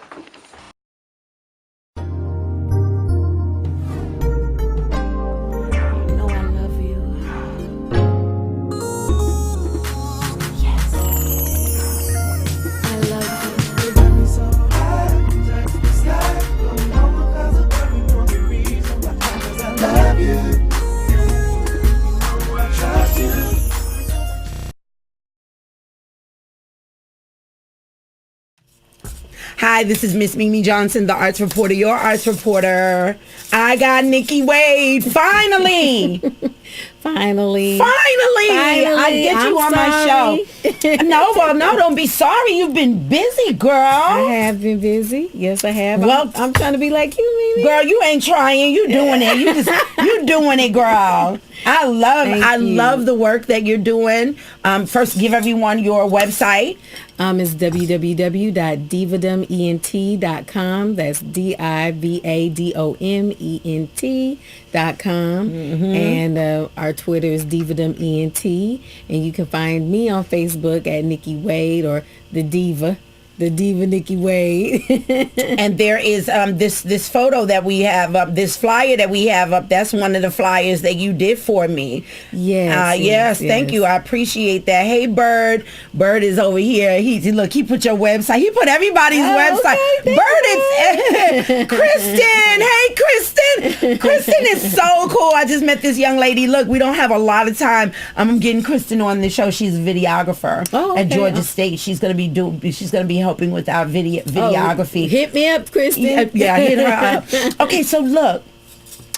Hi, this is Miss Mimi Johnson, the arts reporter, your arts reporter. I got Nikki Wade. Finally. Finally. I get you on my show. No, don't be sorry. You've been busy, girl. I have been busy. Yes, I have. Well, I'm trying to be like you, Mimi. Girl, you ain't trying. You doing it. You doing it, girl. I love the work that you're doing. First, give everyone your website. It's www.divadoment.com. That's divadoment.com. And our Twitter is divadoment. And you can find me on Facebook at Nikki Wade or the Diva Nikki Wade. And there is this photo that we have up, this flyer that we have up. That's one of the flyers that you did for me. Yes. Thank you. I appreciate that. Hey, Bird is over here. He put your website. He put everybody's website. Okay, Bird is Kristen. Hey, Kristen. Kristen is so cool. I just met this young lady. Look, we don't have a lot of time. I'm getting Kristen on the show. She's a videographer at Georgia State. She's gonna be helping with our videography. Hit me up, Kristen. Yeah, hit her up. Okay, so look,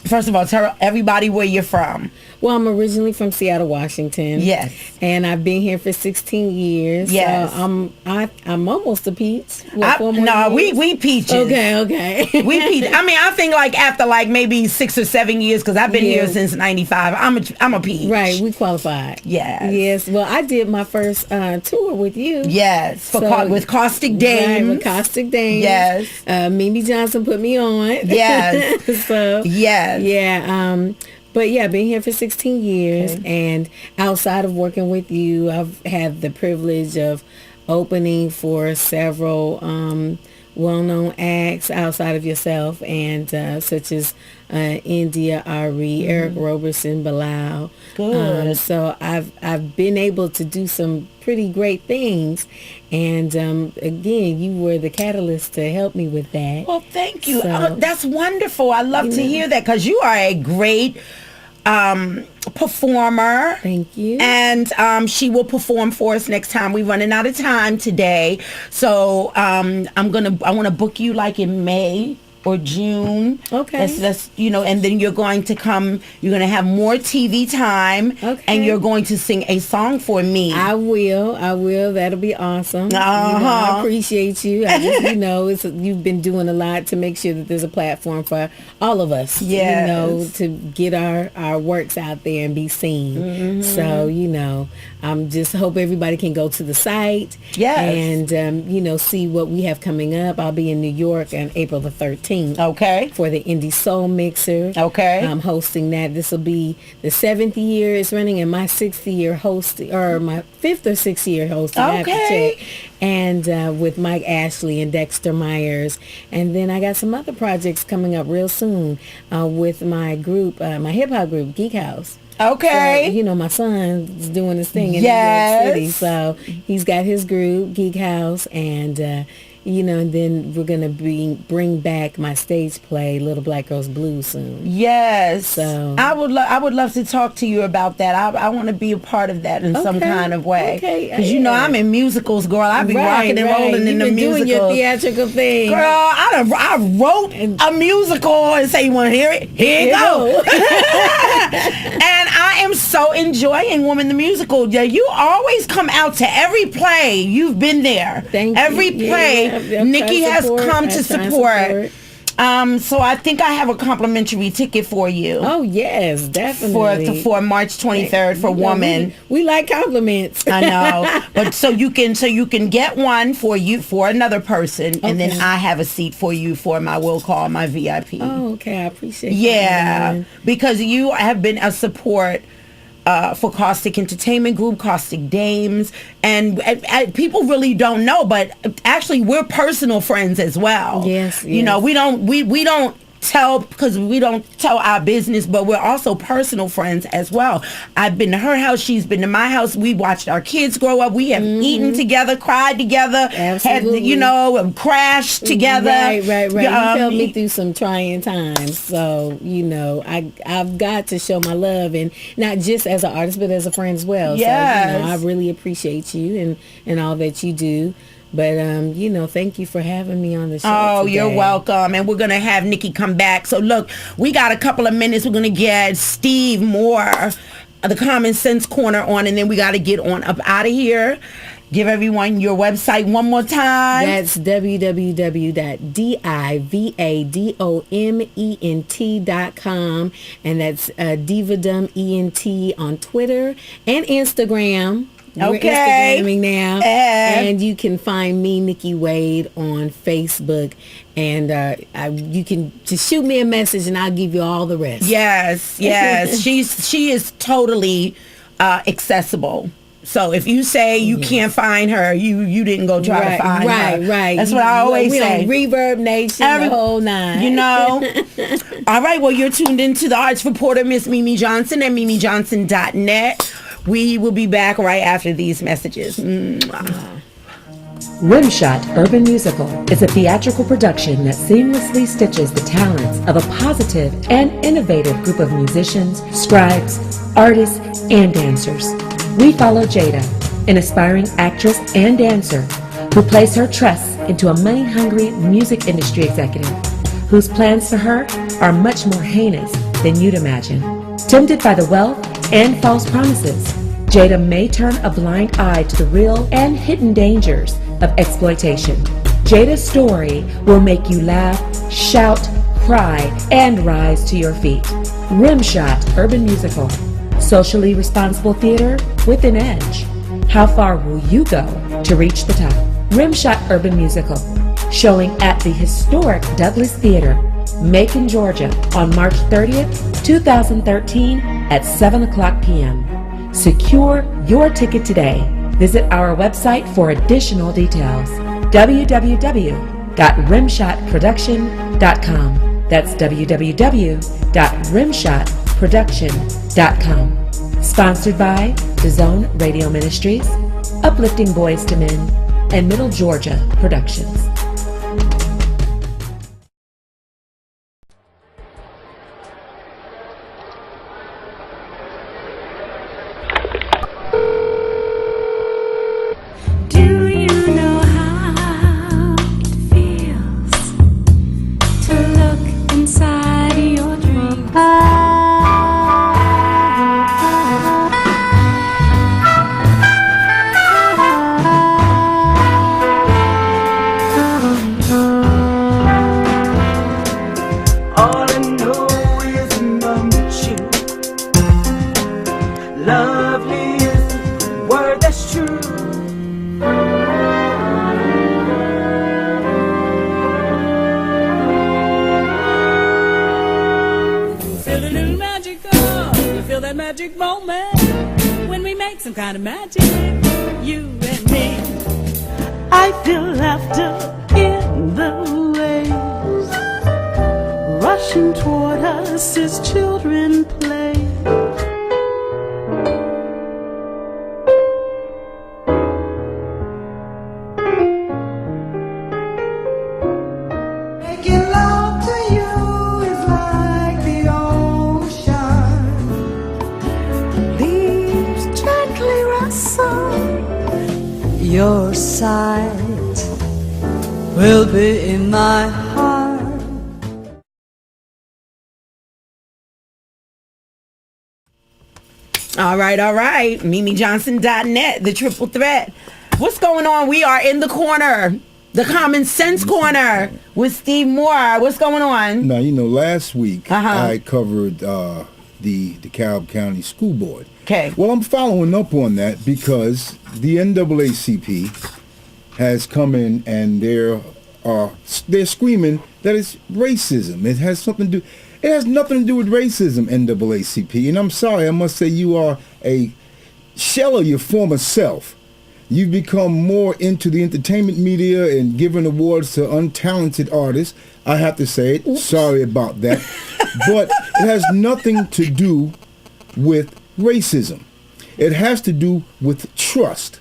first of all, tell everybody where you're from. Well, I'm originally from Seattle, Washington. Yes. And I've been here for 16 years. Yes. So I'm almost a peach. We peaches. Okay. We peach. I mean, I think like after like maybe 6 or 7 years, because I've been here since '95. I'm a peach. Right. We qualified. Yes. Well, I did my first tour with you. Yes. with Caustic Dames. Right, with Caustic Dames. Yes. Mimi Johnson put me on. Yes. So. Yes. Yeah. But yeah, been here for 16 years, and outside of working with you, I've had the privilege of opening for several well-known acts outside of yourself, and such as India Ari, Eric Roberson, Bilal. Good. So I've been able to do some pretty great things, and again, you were the catalyst to help me with that. Well, thank you. So, that's wonderful. I love to hear that, because you are a great performer. Thank you. And she will perform for us next time. We're running out of time today, so I want to book you like in May or June. Okay. That's and then you're going to have more TV time. Okay. And you're going to sing a song for me. I will. That'll be awesome. I appreciate you. I just, you've been doing a lot to make sure that there's a platform for all of us. Yes. To get our works out there and be seen. So, I'm just hope everybody can go to the site. Yes. And, see what we have coming up. I'll be in New York on April the 13th. Okay. For the Indie Soul Mixer. Okay. I'm hosting that. This will be the 7th year it's running, and my 6th year hosting, or my 5th or 6th year hosting. I have to check. And with Mike Ashley and Dexter Myers. And then I got some other projects coming up real soon with my group, my hip hop group, Geek House. Okay. So, my son's doing his thing in New York City. So he's got his group, Geek House, and and then we're going to bring back my stage play, Little Black Girls Blues, soon. Yes. So I would love to talk to you about that. I want to be a part of that in some kind of way. Okay. Because I'm in musicals, girl. I be rocking and rolling in the musicals. Doing your theatrical thing. Girl, I wrote a musical and say, you want to hear it? Here you go. And I am so enjoying Woman the Musical. Yeah, you always come out to every play. You've been there. Thank every you. play. Yeah, Nikki has come to support. So I think I have a complimentary ticket for you. Oh yes, definitely. For March 23rd for Woman. We like compliments. I know, but so you can get one for another person, and then I have a seat for you for my will call, my VIP. Oh, okay, I appreciate. Yeah, because you have been a support. For Caustic Entertainment Group, Caustic Dames, and people really don't know, but actually we're personal friends as well. Yes. We don't tell, because we don't tell our business, but we're also personal friends as well. I've been to her house, she's been to my house. We watched our kids grow up. We have eaten together, cried together, Absolutely. had crashed together. Right. You helped me through some trying times, so I've got to show my love, and not just as an artist but as a friend as well. Yes. So I really appreciate you and all that you do. But, thank you for having me on the show today. You're welcome. And we're going to have Nikki come back. So, look, we got a couple of minutes. We're going to get Steve Moore, the Common Sense Corner on, and then we got to get on up out of here. Give everyone your website one more time. That's www.divadoment.com. And that's Divadom ENT on Twitter and Instagram. We're Instagramming now. And you can find me, Nikki Wade, on Facebook. And you can just shoot me a message and I'll give you all the rest. Yes. She is totally accessible. So if you say you can't find her, you didn't go try to find her. Right. That's what I always say. Reverb Nation, the whole nine. All right. Well, you're tuned into the arts reporter, Miss Mimi Johnson at MimiJohnson.net. We will be back right after these messages. Rimshot Urban Musical is a theatrical production that seamlessly stitches the talents of a positive and innovative group of musicians, scribes, artists, and dancers. We follow Jada, an aspiring actress and dancer who placed her trust into a money-hungry music industry executive whose plans for her are much more heinous than you'd imagine. Tempted by the wealth and false promises, Jada may turn a blind eye to the real and hidden dangers of exploitation. Jada's story will make you laugh, shout, cry, and rise to your feet. Rimshot Urban Musical. Socially responsible theater with an edge. How far will you go to reach the top? Rimshot Urban Musical. Showing at the historic Douglas Theater, Macon, Georgia, on March 30th, 2013 at 7 o'clock p.m. Secure your ticket today. Visit our website for additional details. www.rimshotproduction.com. That's www.rimshotproduction.com. Sponsored by The Zone Radio Ministries, Uplifting Boys to Men, and Middle Georgia Productions. Your sight will be in my heart. All right. MimiJohnson.net, the triple threat. What's going on? We are in the corner, the Common Sense Corner with Steve Moore. What's going on? Now, last week I covered the DeKalb County School Board. Okay. Well, I'm following up on that because the NAACP has come in and they're screaming that it's racism. It has nothing to do with racism, NAACP. And I'm sorry, I must say you are a shell of your former self. You've become more into the entertainment media and giving awards to untalented artists. I have to say it. Oops. Sorry about that. But it has nothing to do with racism. It has to do with trust.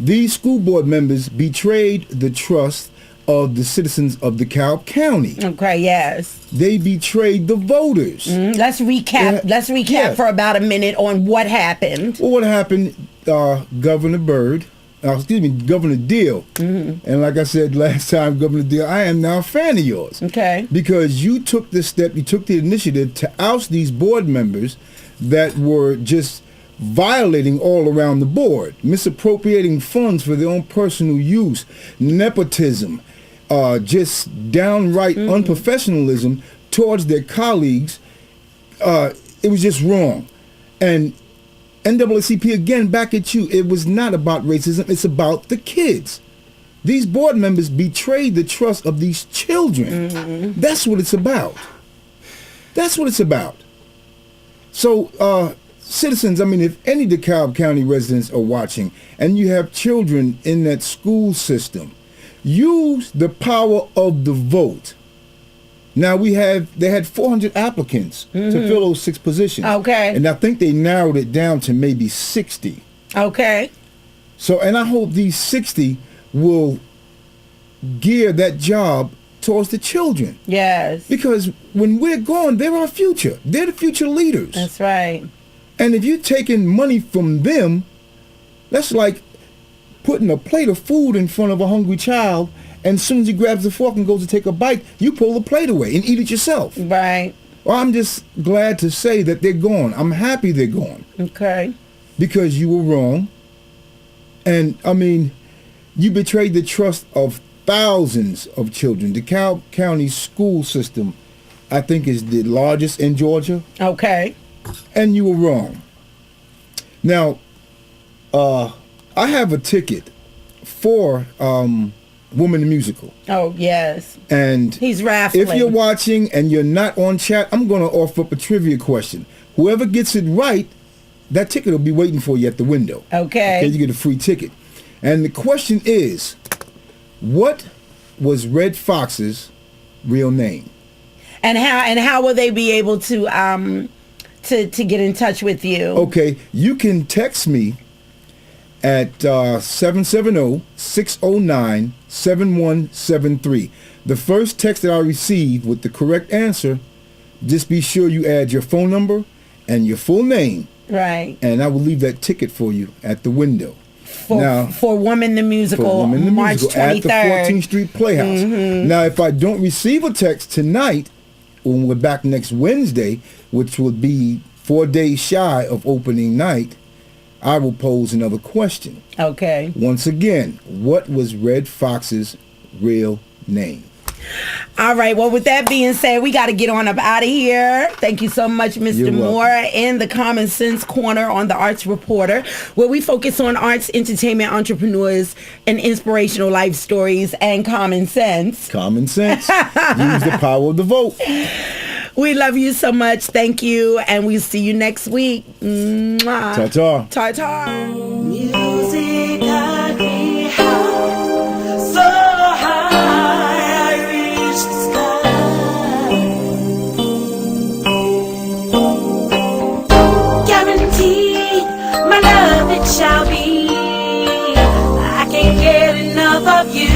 These school board members betrayed the trust of the citizens of DeKalb County. Okay, yes. They betrayed the voters. Let's recap. Let's recap for about a minute on what happened. Well, what happened, Governor Byrd Governor Deal. And like I said last time, Governor Deal, I am now a fan of yours. Okay. Because you took the step, you took the initiative to oust these board members that were just violating all around the board, misappropriating funds for their own personal use, nepotism, just downright unprofessionalism towards their colleagues. It was just wrong. And NAACP, again, back at you, it was not about racism, it's about the kids. These board members betrayed the trust of these children. That's what it's about. That's what it's about. So, citizens, I mean, if any DeKalb County residents are watching and you have children in that school system, use the power of the vote. Now they had 400 applicants to fill those 6 positions. Okay. And I think they narrowed it down to maybe 60. Okay. So, and I hope these 60 will gear that job towards the children. Yes. Because when we're gone, they're our future. They're the future leaders. That's right. And if you're taking money from them, that's like putting a plate of food in front of a hungry child, and as soon as he grabs the fork and goes to take a bite, you pull the plate away and eat it yourself. Right. Well, I'm just glad to say that they're gone. I'm happy they're gone. Okay. Because you were wrong. And, I mean, you betrayed the trust of thousands of children. The DeKalb County school system, I think, is the largest in Georgia. Okay. And you were wrong. Now, I have a ticket for Woman the Musical. Oh, yes. And he's raffling. If you're watching and you're not on chat, I'm going to offer up a trivia question. Whoever gets it right, that ticket will be waiting for you at the window. Okay. You get a free ticket. And the question is, what was Red Fox's real name? And how will they be able to get in touch with you? Okay, you can text me at 770-609-7173. The first text that I receive with the correct answer, just be sure you add your phone number and your full name. Right. And I will leave that ticket for you at the window. For Woman the Musical, March 23rd. At the 14th Street Playhouse. Now, if I don't receive a text tonight, when we're back next Wednesday, which will be 4 days shy of opening night, I will pose another question. Okay. Once again, what was Red Fox's real name? All right. Well, with that being said, we got to get on up out of here. Thank you so much, Mr. Moore, in the Common Sense Corner on the Arts Reporter, where we focus on arts, entertainment, entrepreneurs, and inspirational life stories and common sense. Common sense. Use the power of the vote. We love you so much. Thank you. And we'll see you next week. Mwah. Ta-ta. Ta-ta. Music got me high, so high I reached the sky. Guaranteed my love it shall be. I can't get enough of you.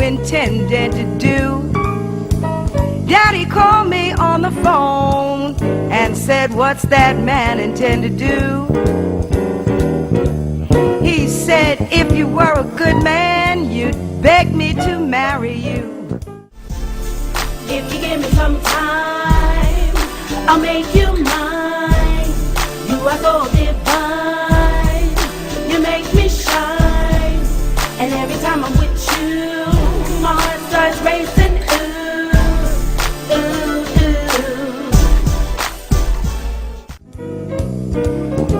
Intended to do. Daddy called me on the phone and said, what's that man intend to do? He said, if you were a good man, you'd beg me to marry you. If you give me some time, I'll make you mine. You are so divine, you make me shine. And every time I'm with you, my heart starts racing, ooh,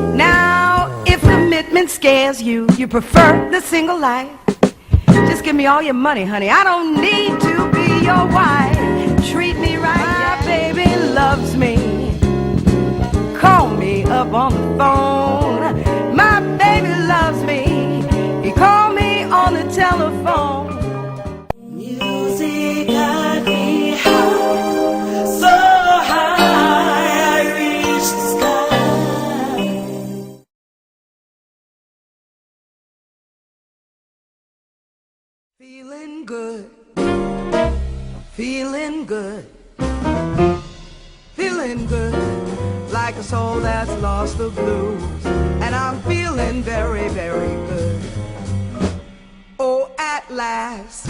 ooh. Now, if commitment scares you, you prefer the single life. Just give me all your money, honey. I don't need to be your wife. Treat me right, my baby loves me. Call me up on the phone. My baby loves me. He called me on the telephone. Music got me high, so high I reached the sky. good, feeling good, feeling good, like a soul that's lost the blues, and I'm feeling very, very good. Oh, at last,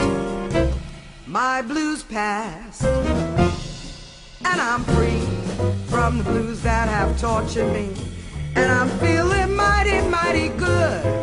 my blues past, and I'm free from the blues that have tortured me, and I'm feeling mighty, mighty good.